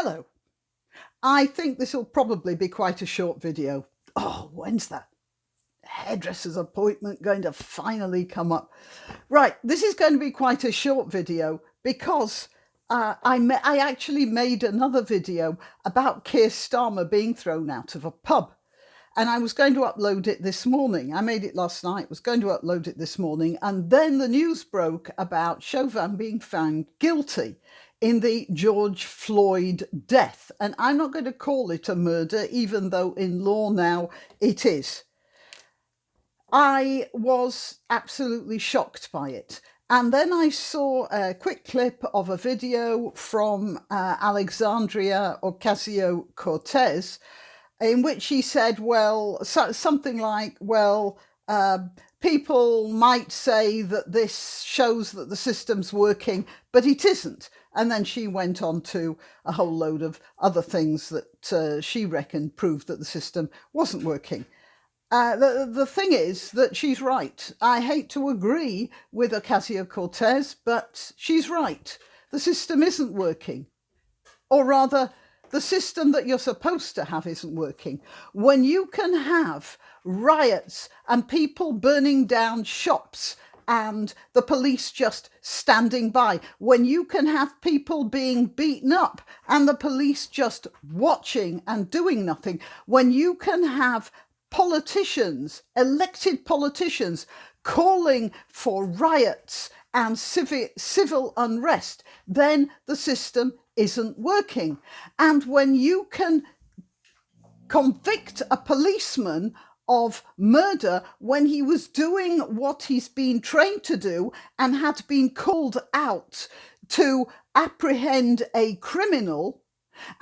Hello. I think this will probably be quite a short video. Oh, when's that hairdresser's appointment going to finally come up? Right, this is going to be quite a short video because I actually made another video about Keir Starmer being thrown out of a pub. And I was going to upload it this morning. I made it last night, was going to upload it this morning. And then the news broke about Chauvin being found guilty in the George Floyd death. And I'm not going to call it a murder, even though in law now it is. I was absolutely shocked by it. And then I saw a quick clip of a video from Alexandria Ocasio-Cortez, in which he said, something like, people might say that this shows that the system's working, but it isn't. And then she went on to a whole load of other things that she reckoned proved that the system wasn't working. The thing is that she's right. I hate to agree with Ocasio-Cortez, but she's right. The system isn't working. Or rather, the system that you're supposed to have isn't working. When you can have riots and people burning down shops and the police just standing by, when you can have people being beaten up and the police just watching and doing nothing, when you can have politicians, elected politicians, calling for riots and civil unrest, then the system isn't working. And when you can convict a policeman of murder when he was doing what he's been trained to do and had been called out to apprehend a criminal,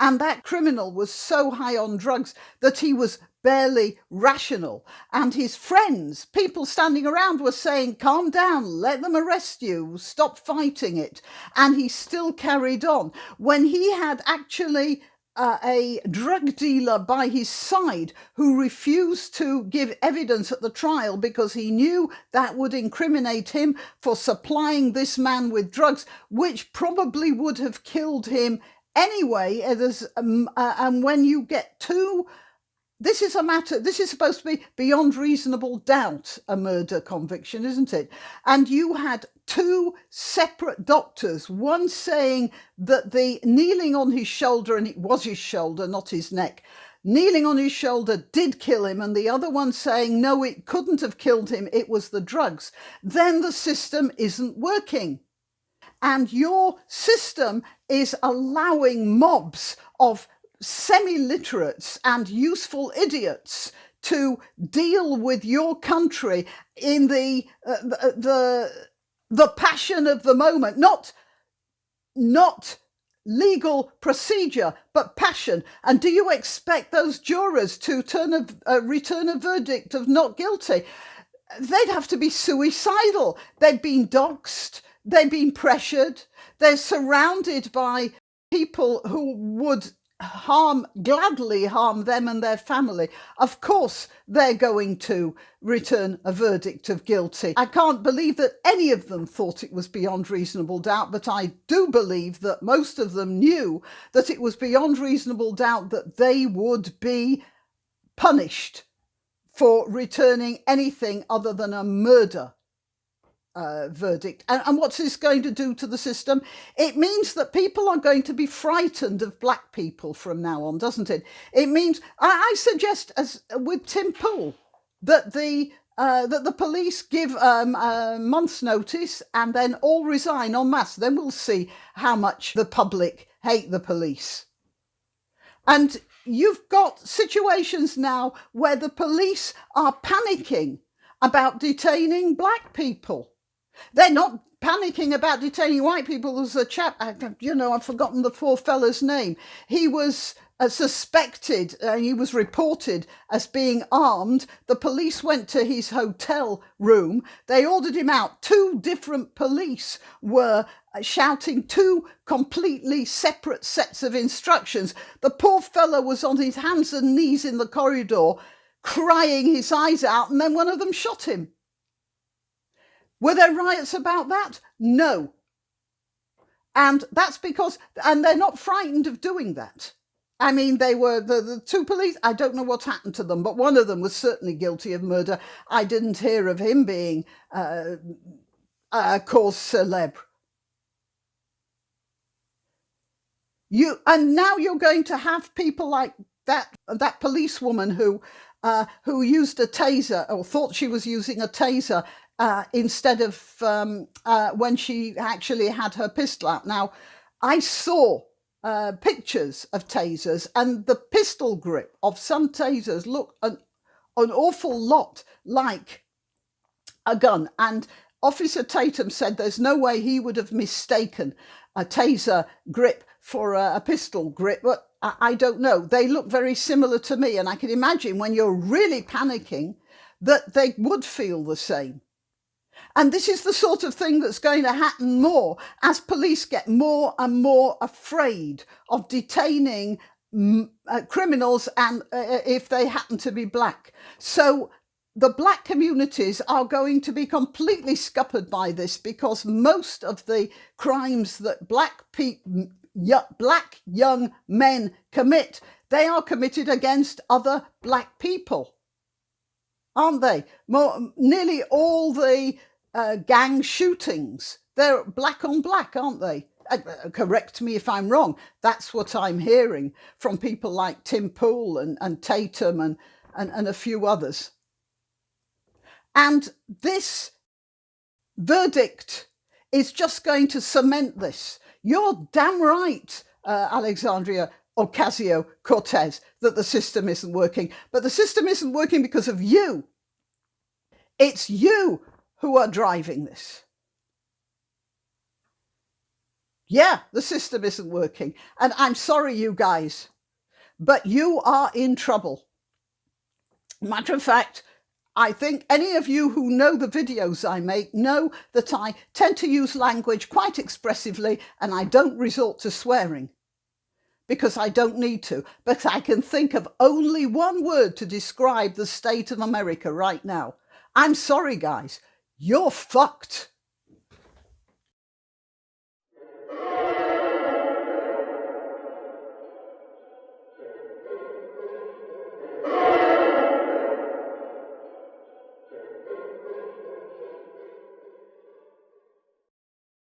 and that criminal was so high on drugs that he was barely rational, and his friends, people standing around, were saying, calm down, let them arrest you, stop fighting it, and he still carried on. When he had actually a drug dealer by his side who refused to give evidence at the trial because he knew that would incriminate him for supplying this man with drugs, which probably would have killed him anyway. And when you get two, this is supposed to be beyond reasonable doubt, a murder conviction, isn't it? And you had two separate doctors, one saying that the kneeling on his shoulder, and it was his shoulder, not his neck, kneeling on his shoulder did kill him, and the other one saying, no, it couldn't have killed him, it was the drugs. Then the system isn't working. And your system is allowing mobs of semi-literates and useful idiots to deal with your country in the passion of the moment, not legal procedure, but passion. And do you expect those jurors to return a verdict of not guilty? They'd have to be suicidal. They've been doxed, they've been pressured, they're surrounded by people who would gladly harm them and their family. Of course they're going to return a verdict of guilty. I can't believe that any of them thought it was beyond reasonable doubt, but I do believe that most of them knew that it was beyond reasonable doubt that they would be punished for returning anything other than a murder verdict. And what's this going to do to the system? It means that people are going to be frightened of black people from now on, doesn't it? It means, I suggest, as with Tim Pool, that the police give a month's notice and then all resign en masse. Then we'll see how much the public hate the police. And you've got situations now where the police are panicking about detaining black people. They're not panicking about detaining white people. There's a chap, I've forgotten the poor fella's name. He was suspected, he was reported as being armed. The police went to his hotel room. They ordered him out. Two different police were shouting two completely separate sets of instructions. The poor fella was on his hands and knees in the corridor, crying his eyes out, and then one of them shot him. Were there riots about that? No. And that's because, and they're not frightened of doing that. I mean, they were the two police. I don't know what happened to them, but one of them was certainly guilty of murder. I didn't hear of him being cause célèbre. And now you're going to have people like that policewoman who used a taser, or thought she was using a taser, instead of when she actually had her pistol out. Now, I saw pictures of tasers, and the pistol grip of some tasers look an awful lot like a gun. And Officer Tatum said there's no way he would have mistaken a taser grip for a pistol grip, but I don't know. They look very similar to me, and I can imagine when you're really panicking that they would feel the same. And this is the sort of thing that's going to happen more as police get more and more afraid of detaining criminals, and if they happen to be black. So the black communities are going to be completely scuppered by this, because most of the crimes that black young men commit, they are committed against other black people, aren't they? Nearly all the gang shootings, they're black on black, aren't they? Correct me if I'm wrong. That's what I'm hearing from people like Tim Pool and Tatum and a few others. And this verdict is just going to cement this. You're damn right, Alexandria Ocasio-Cortez, that the system isn't working. But the system isn't working because of you. It's you who are driving this. Yeah, the system isn't working. And I'm sorry, you guys, but you are in trouble. Matter of fact, I think any of you who know the videos I make know that I tend to use language quite expressively, and I don't resort to swearing because I don't need to. But I can think of only one word to describe the state of America right now. I'm sorry, guys. You're fucked.